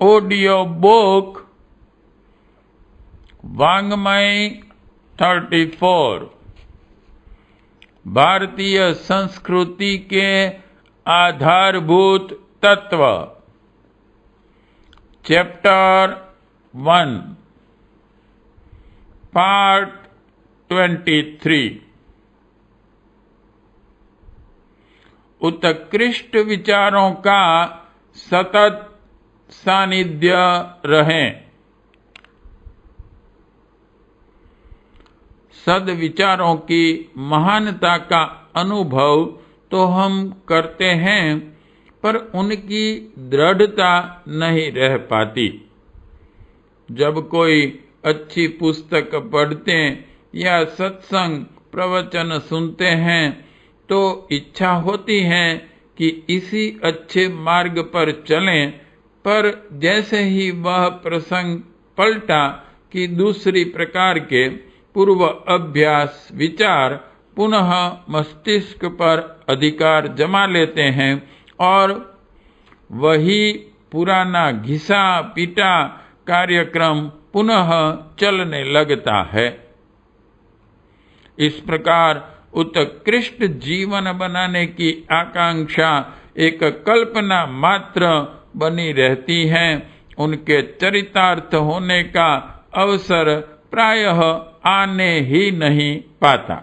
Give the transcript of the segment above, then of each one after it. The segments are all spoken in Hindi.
ऑडियो बुक वाङ्मय 34 भारतीय संस्कृति के आधारभूत तत्व चैप्टर 1 पार्ट 23 उत्कृष्ट विचारों का सतत सानिध्य रहे। सद्विचारों की महानता का अनुभव तो हम करते हैं, पर उनकी दृढ़ता नहीं रह पाती। जब कोई अच्छी पुस्तक पढ़ते या सत्संग प्रवचन सुनते हैं तो इच्छा होती है कि इसी अच्छे मार्ग पर चलें, पर जैसे ही वह प्रसंग पलटा कि दूसरी प्रकार के पूर्व अभ्यास विचार पुनः मस्तिष्क पर अधिकार जमा लेते हैं और वही पुराना घिसा पीटा कार्यक्रम पुनः चलने लगता है। इस प्रकार उत्कृष्ट जीवन बनाने की आकांक्षा एक कल्पना मात्र बनी रहती है। उनके चरितार्थ होने का अवसर प्रायः आने ही नहीं पाता।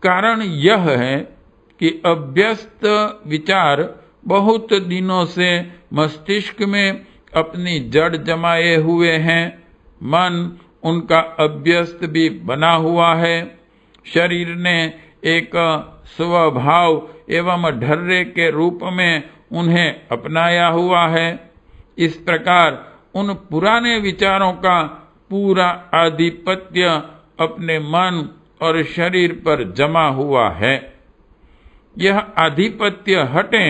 कारण यह है कि अभ्यस्त विचार बहुत दिनों से मस्तिष्क में अपनी जड़ जमाए हुए हैं। मन उनका अभ्यस्त भी बना हुआ है। शरीर ने एक स्वभाव एवं ढर्रे के रूप में उन्हें अपनाया हुआ है। इस प्रकार उन पुराने विचारों का पूरा आधिपत्य अपने मन और शरीर पर जमा हुआ है। यह आधिपत्य हटे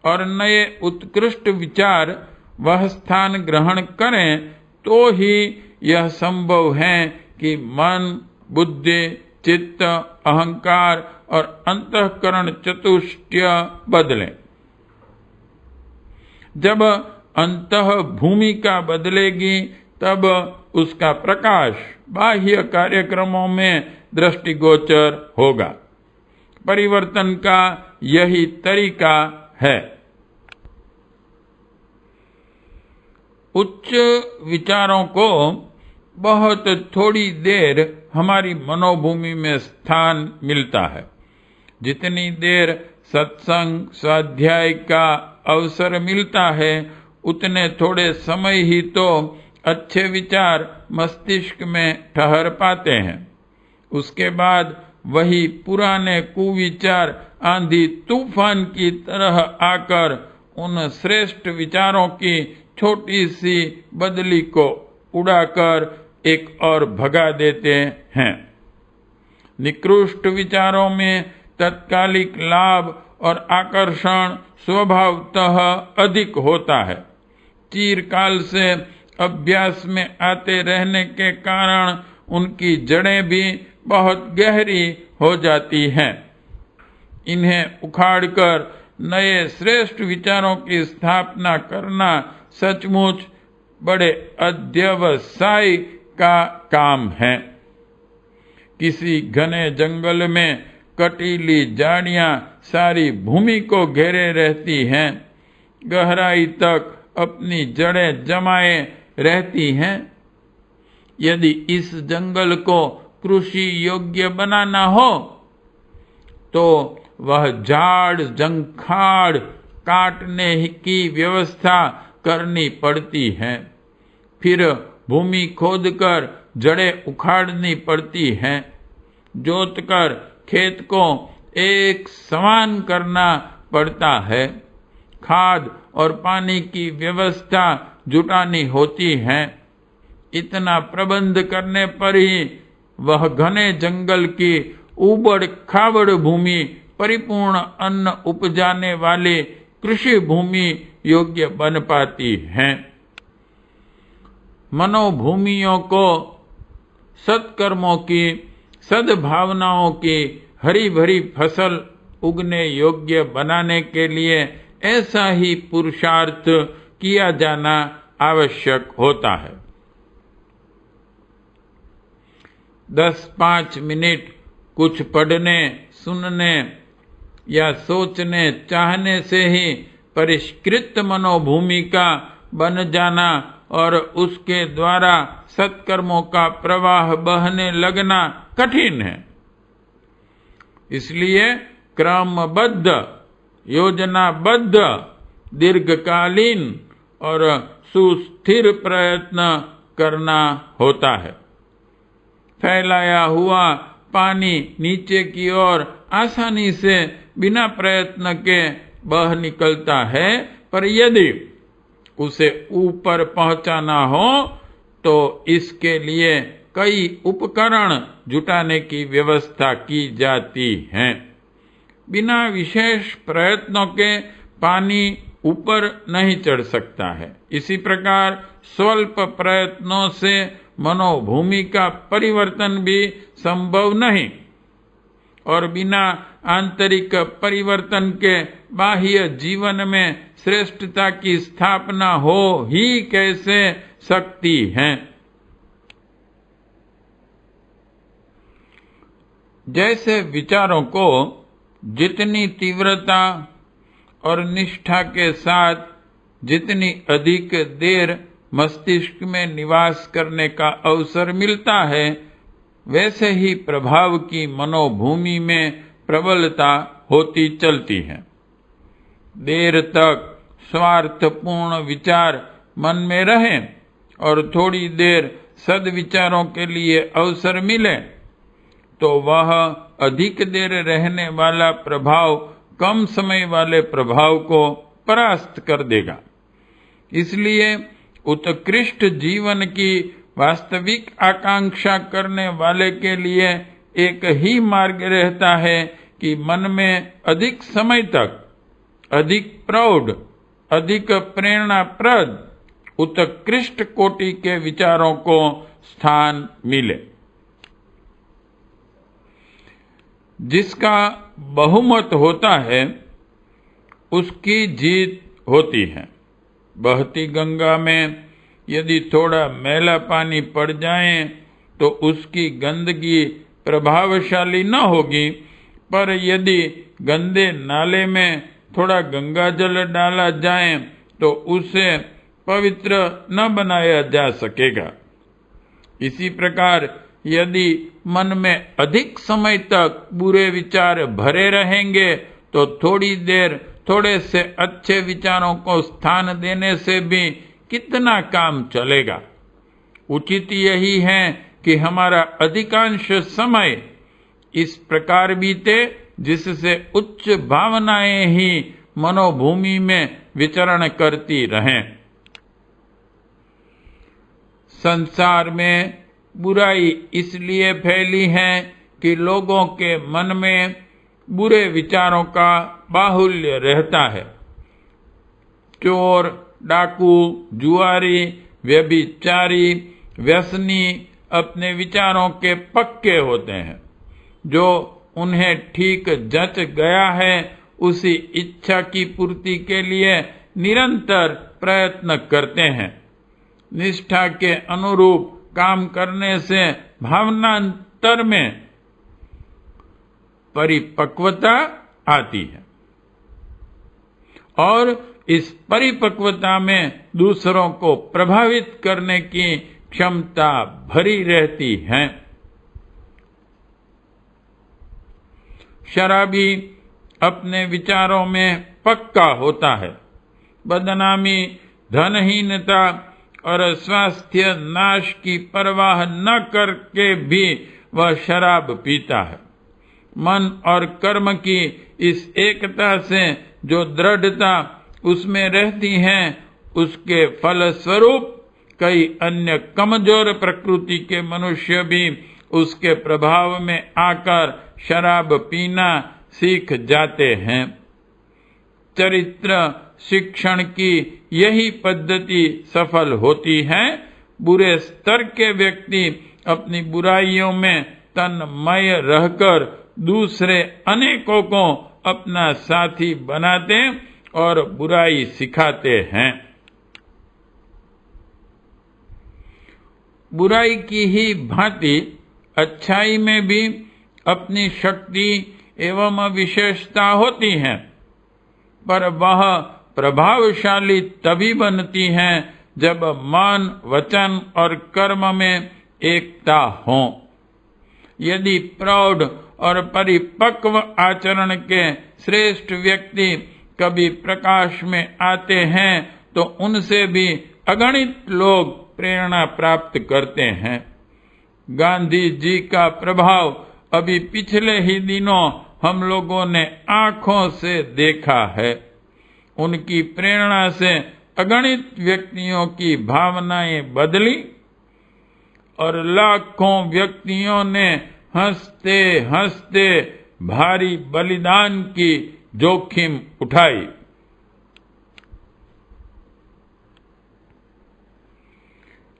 और नए उत्कृष्ट विचार वह स्थान ग्रहण करें तो ही यह संभव है कि मन, बुद्धि, चित्त, अहंकार और अंतःकरण चतुष्टय बदले। जब अंतः भूमिका बदलेगी तब उसका प्रकाश बाह्य कार्यक्रमों में दृष्टिगोचर होगा। परिवर्तन का यही तरीका है। उच्च विचारों को बहुत थोड़ी देर हमारी मनोभूमि में स्थान मिलता है। जितनी देर सत्संग स्वाध्याय का अवसर मिलता है, उतने थोड़े समय ही तो अच्छे विचार मस्तिष्क में ठहर पाते हैं। उसके बाद वही पुराने कुविचार आंधी तूफान की तरह आकर उन श्रेष्ठ विचारों की छोटी सी बदली को उड़ाकर एक और भगा देते हैं। निकृष्ट विचारों में तत्कालिक लाभ और आकर्षण स्वभावतः अधिक होता है। चिरकाल से अभ्यास में आते रहने के कारण उनकी जड़ें भी बहुत गहरी हो जाती हैं। इन्हें उखाड़कर नए श्रेष्ठ विचारों की स्थापना करना सचमुच बड़े अध्यवसाय का काम है। किसी घने जंगल में कटीली झाड़ियां सारी भूमि को घेरे रहती हैं, गहराई तक अपनी जड़ें जमाए रहती हैं। यदि इस जंगल को कृषि योग्य बनाना हो तो वह झाड़ जंखाड़ काटने की व्यवस्था करनी पड़ती है। फिर भूमि खोदकर जड़ें उखाड़नी पड़ती हैं। जोतकर खेत को एक समान करना पड़ता है। खाद और पानी की व्यवस्था जुटानी होती है। इतना प्रबंध करने पर ही वह घने जंगल की उबड़ खाबड़ भूमि परिपूर्ण अन्न उपजाने वाली कृषि भूमि योग्य बन पाती है। मनोभूमियों को सत्कर्मों की, सद्भावनाओं की हरी भरी फसल उगने योग्य बनाने के लिए ऐसा ही पुरुषार्थ किया जाना आवश्यक होता है। 10-5 मिनट कुछ पढ़ने, सुनने या सोचने चाहने से ही परिष्कृत मनोभूमि का बन जाना और उसके द्वारा सत्कर्मों का प्रवाह बहने लगना कठिन है। इसलिए क्रमबद्ध, योजनाबद्ध, दीर्घकालीन और सुस्थिर प्रयत्न करना होता है। फैलाया हुआ पानी नीचे की ओर आसानी से बिना प्रयत्न के बह निकलता है, पर यदि उसे ऊपर पहुंचाना हो तो इसके लिए कई उपकरण जुटाने की व्यवस्था की जाती है। बिना विशेष प्रयत्नों के पानी ऊपर नहीं चढ़ सकता है। इसी प्रकार स्वल्प प्रयत्नों से मनोभूमि का परिवर्तन भी संभव नहीं, और बिना आंतरिक परिवर्तन के बाह्य जीवन में श्रेष्ठता की स्थापना हो ही कैसे सकती है। जैसे विचारों को जितनी तीव्रता और निष्ठा के साथ जितनी अधिक देर मस्तिष्क में निवास करने का अवसर मिलता है, वैसे ही प्रभाव की मनोभूमि में प्रबलता होती चलती है। देर तक स्वार्थपूर्ण विचार मन में रहें और थोड़ी देर सद्विचारों के लिए अवसर मिले तो वह अधिक देर रहने वाला प्रभाव कम समय वाले प्रभाव को परास्त कर देगा। इसलिए उत्कृष्ट जीवन की वास्तविक आकांक्षा करने वाले के लिए एक ही मार्ग रहता है कि मन में अधिक समय तक अधिक प्रौढ़, अधिक प्रेरणाप्रद, उत्कृष्ट कोटि के विचारों को स्थान मिले। जिसका बहुमत होता है उसकी जीत होती है। बहती गंगा में यदि थोड़ा मैला पानी पड़ जाए तो उसकी गंदगी प्रभावशाली न होगी, पर यदि गंदे नाले में थोड़ा गंगा जल डाला जाए तो उसे पवित्र न बनाया जा सकेगा। इसी प्रकार यदि मन में अधिक समय तक बुरे विचार भरे रहेंगे तो थोड़ी देर थोड़े से अच्छे विचारों को स्थान देने से भी कितना काम चलेगा। उचित यही है कि हमारा अधिकांश समय इस प्रकार बीते जिससे उच्च भावनाएं ही मनोभूमि में विचरण करती रहें। संसार में बुराई इसलिए फैली है कि लोगों के मन में बुरे विचारों का बाहुल्य रहता है। चोर, डाकू, जुआरी, व्यभिचारी, व्यसनी अपने विचारों के पक्के होते हैं। जो उन्हें ठीक जच गया है उसी इच्छा की पूर्ति के लिए निरंतर प्रयत्न करते हैं। निष्ठा के अनुरूप काम करने से भावनांतर में परिपक्वता आती है और इस परिपक्वता में दूसरों को प्रभावित करने की क्षमता भरी रहती है। शराबी अपने विचारों में पक्का होता है। बदनामी, धनहीनता और स्वास्थ्य नाश की परवाह न करके भी वह शराब पीता है। मन और कर्म की इस एकता से जो दृढ़ता उसमें रहती है, उसके फलस्वरूप कई अन्य कमजोर प्रकृति के मनुष्य भी उसके प्रभाव में आकर शराब पीना सीख जाते हैं। चरित्र शिक्षण की यही पद्धति सफल होती है। बुरे स्तर के व्यक्ति अपनी बुराइयों में तन्मय रहकर दूसरे अनेकों को अपना साथी बनाते और बुराई सिखाते हैं। बुराई की ही भांति अच्छाई में भी अपनी शक्ति एवं विशेषता होती है, पर वह प्रभावशाली तभी बनती हैं जब मन, वचन और कर्म में एकता हो। यदि प्रौढ़ और परिपक्व आचरण के श्रेष्ठ व्यक्ति कभी प्रकाश में आते हैं तो उनसे भी अगणित लोग प्रेरणा प्राप्त करते हैं। गांधी जी का प्रभाव अभी पिछले ही दिनों हम लोगों ने आंखों से देखा है। उनकी प्रेरणा से अगणित व्यक्तियों की भावनाएं बदली और लाखों व्यक्तियों ने हंसते हंसते भारी बलिदान की जोखिम उठाई।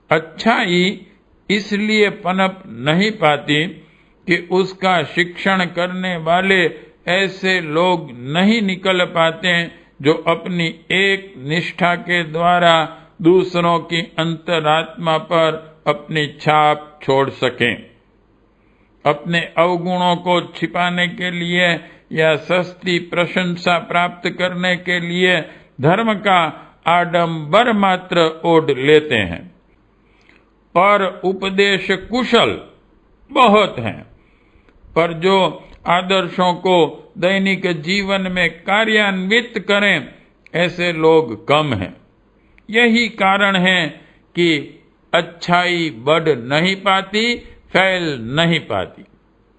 अच्छाई इसलिए पनप नहीं पाती कि उसका शिक्षण करने वाले ऐसे लोग नहीं निकल पाते जो अपनी एक निष्ठा के द्वारा दूसरों की अंतरात्मा पर अपनी छाप छोड़ सकें। अपने अवगुणों को छिपाने के लिए या सस्ती प्रशंसा प्राप्त करने के लिए धर्म का आडंबर मात्र ओढ़ लेते हैं, पर उपदेश कुशल बहुत हैं, पर जो आदर्शों को दैनिक जीवन में कार्यान्वित करें ऐसे लोग कम हैं। यही कारण है कि अच्छाई बढ़ नहीं पाती, फैल नहीं पाती।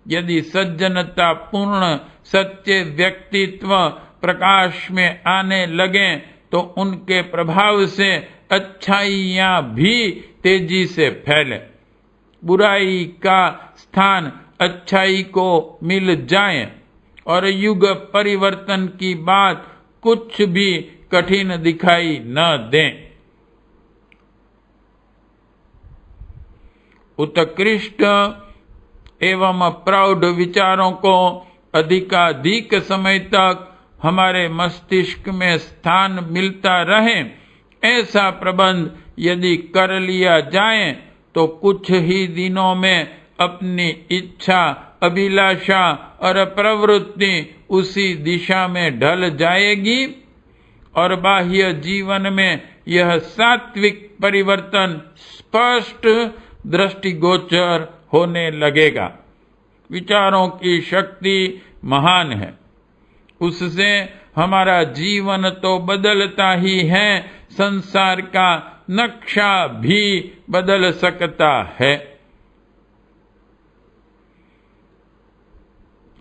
यदि सज्जनता पूर्ण सच्चे व्यक्तित्व प्रकाश में आने लगे तो उनके प्रभाव से अच्छाइयां भी तेजी से फैले। बुराई का स्थान अच्छाई को मिल जाए और युग परिवर्तन की बात कुछ भी कठिन दिखाई न दें। उत्कृष्ट एवं प्रौढ़ विचारों को अधिकाधिक समय तक हमारे मस्तिष्क में स्थान मिलता रहे, ऐसा प्रबंध यदि कर लिया जाए तो कुछ ही दिनों में अपनी इच्छा, अभिलाषा और प्रवृत्ति उसी दिशा में ढल जाएगी और बाह्य जीवन में यह सात्विक परिवर्तन स्पष्ट दृष्टिगोचर होने लगेगा। विचारों की शक्ति महान है, उससे हमारा जीवन तो बदलता ही है, संसार का नक्शा भी बदल सकता है।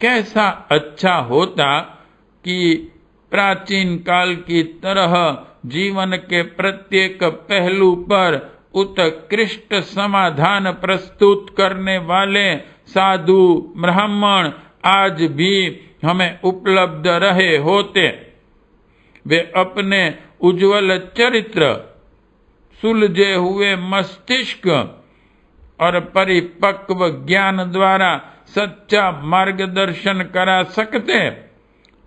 कैसा अच्छा होता कि प्राचीन काल की तरह जीवन के प्रत्येक पहलू पर उत्कृष्ट समाधान प्रस्तुत करने वाले साधु ब्राह्मण आज भी हमें उपलब्ध रहे होते। वे अपने उज्जवल चरित्र, सुलझे हुए मस्तिष्क और परिपक्व ज्ञान द्वारा सच्चा मार्गदर्शन करा सकते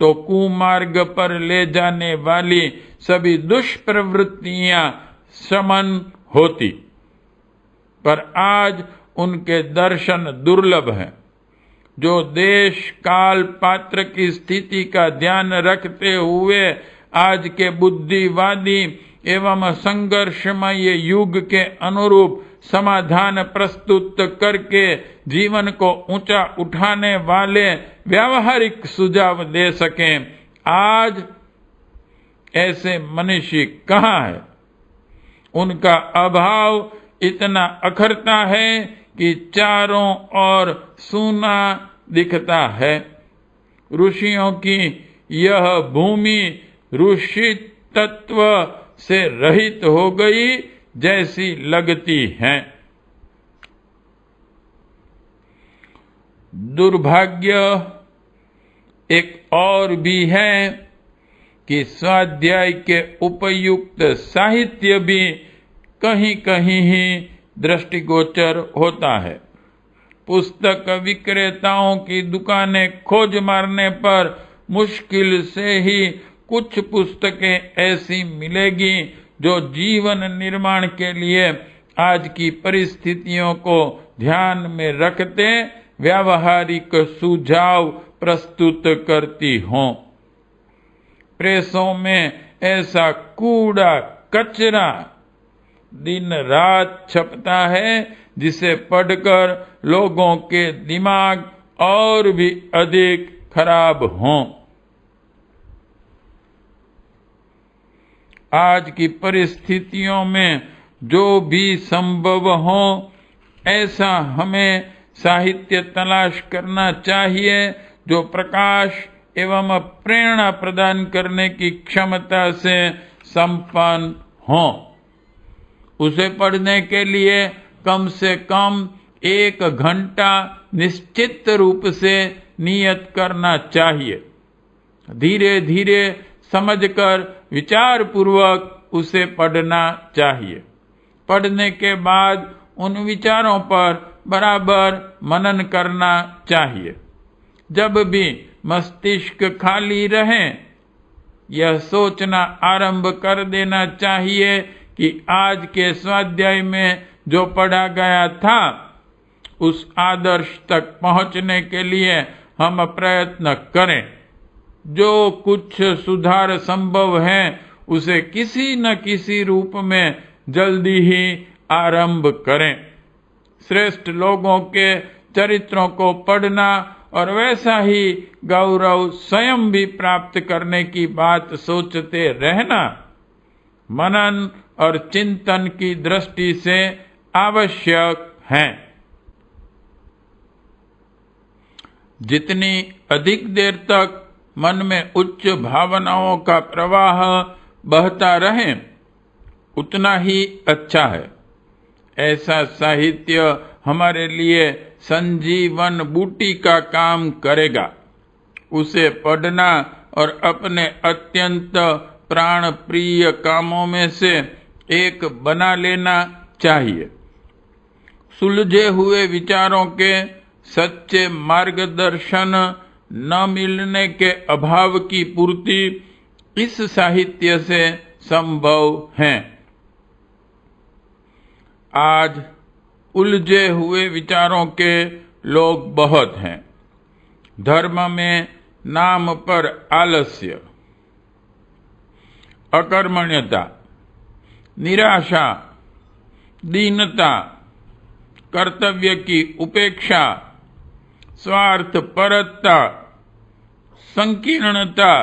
तो कुमार्ग पर ले जाने वाली सभी दुष्प्रवृत्तियां शमन होती, पर आज उनके दर्शन दुर्लभ हैं। जो देश, काल, पात्र की स्थिति का ध्यान रखते हुए आज के बुद्धिवादी एवं संघर्षमय युग के अनुरूप समाधान प्रस्तुत करके जीवन को ऊंचा उठाने वाले व्यावहारिक सुझाव दे सकें, आज ऐसे मनीषी कहाँ है? उनका अभाव इतना अखरता है कि चारों ओर सूना दिखता है। ऋषियों की यह भूमि ऋषि तत्व से रहित हो गई जैसी लगती है। दुर्भाग्य एक और भी है कि स्वाध्याय के उपयुक्त साहित्य भी कहीं कहीं ही दृष्टिगोचर होता है। पुस्तक विक्रेताओं की दुकानें खोज मारने पर मुश्किल से ही कुछ पुस्तकें ऐसी मिलेगी जो जीवन निर्माण के लिए आज की परिस्थितियों को ध्यान में रखते व्यावहारिक सुझाव प्रस्तुत करती हों। प्रेसों में ऐसा कूड़ा कचरा दिन रात छपता है जिसे पढ़कर लोगों के दिमाग और भी अधिक खराब हों। आज की परिस्थितियों में जो भी संभव हो ऐसा हमें साहित्य तलाश करना चाहिए जो प्रकाश एवं प्रेरणा प्रदान करने की क्षमता से संपन्न हो। उसे पढ़ने के लिए कम से कम 1 घंटा निश्चित रूप से नियत करना चाहिए। धीरे धीरे समझकर विचार पूर्वक उसे पढ़ना चाहिए। पढ़ने के बाद उन विचारों पर बराबर मनन करना चाहिए। जब भी मस्तिष्क खाली रहे यह सोचना आरंभ कर देना चाहिए कि आज के स्वाध्याय में जो पढ़ा गया था उस आदर्श तक पहुंचने के लिए हम प्रयत्न करें। जो कुछ सुधार संभव है उसे किसी न किसी रूप में जल्दी ही आरंभ करें। श्रेष्ठ लोगों के चरित्रों को पढ़ना और वैसा ही गौरव स्वयं भी प्राप्त करने की बात सोचते रहना मनन और चिंतन की दृष्टि से आवश्यक है। जितनी अधिक देर तक मन में उच्च भावनाओं का प्रवाह बहता रहे उतना ही अच्छा है। ऐसा साहित्य हमारे लिए संजीवन बूटी का काम करेगा। उसे पढ़ना और अपने अत्यंत प्राण प्रिय कामों में से एक बना लेना चाहिए। सुलझे हुए विचारों के सच्चे मार्गदर्शन न मिलने के अभाव की पूर्ति इस साहित्य से संभव है। आज उलझे हुए विचारों के लोग बहुत हैं। धर्म में नाम पर आलस्य, अकर्मण्यता, निराशा, दीनता, कर्तव्य की उपेक्षा, स्वार्थपरता, संकीर्णता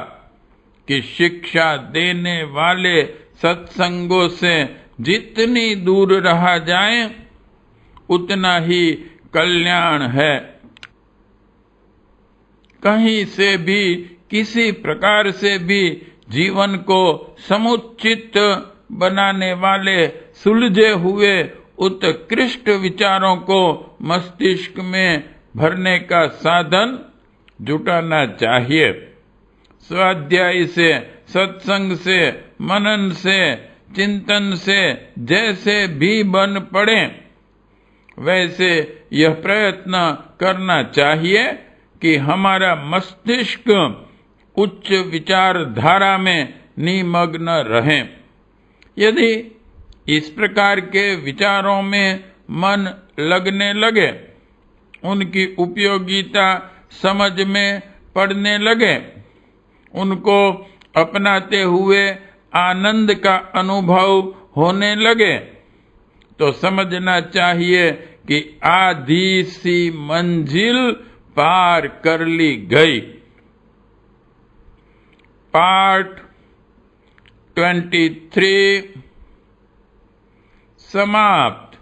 की शिक्षा देने वाले सत्संगों से जितनी दूर रहा जाए उतना ही कल्याण है। कहीं से भी किसी प्रकार से भी जीवन को समुचित बनाने वाले सुलझे हुए उत्कृष्ट विचारों को मस्तिष्क में भरने का साधन जुटाना चाहिए। स्वाध्याय से, सत्संग से, मनन से, चिंतन से जैसे भी बन पड़े वैसे यह प्रयत्न करना चाहिए कि हमारा मस्तिष्क उच्च विचारधारा में निमग्न रहे। यदि इस प्रकार के विचारों में मन लगने लगे, उनकी उपयोगिता समझ में पड़ने लगे, उनको अपनाते हुए आनंद का अनुभव होने लगे, तो समझना चाहिए कि आधी सी मंजिल पार कर ली गई। पार्ट 23 समाप्त।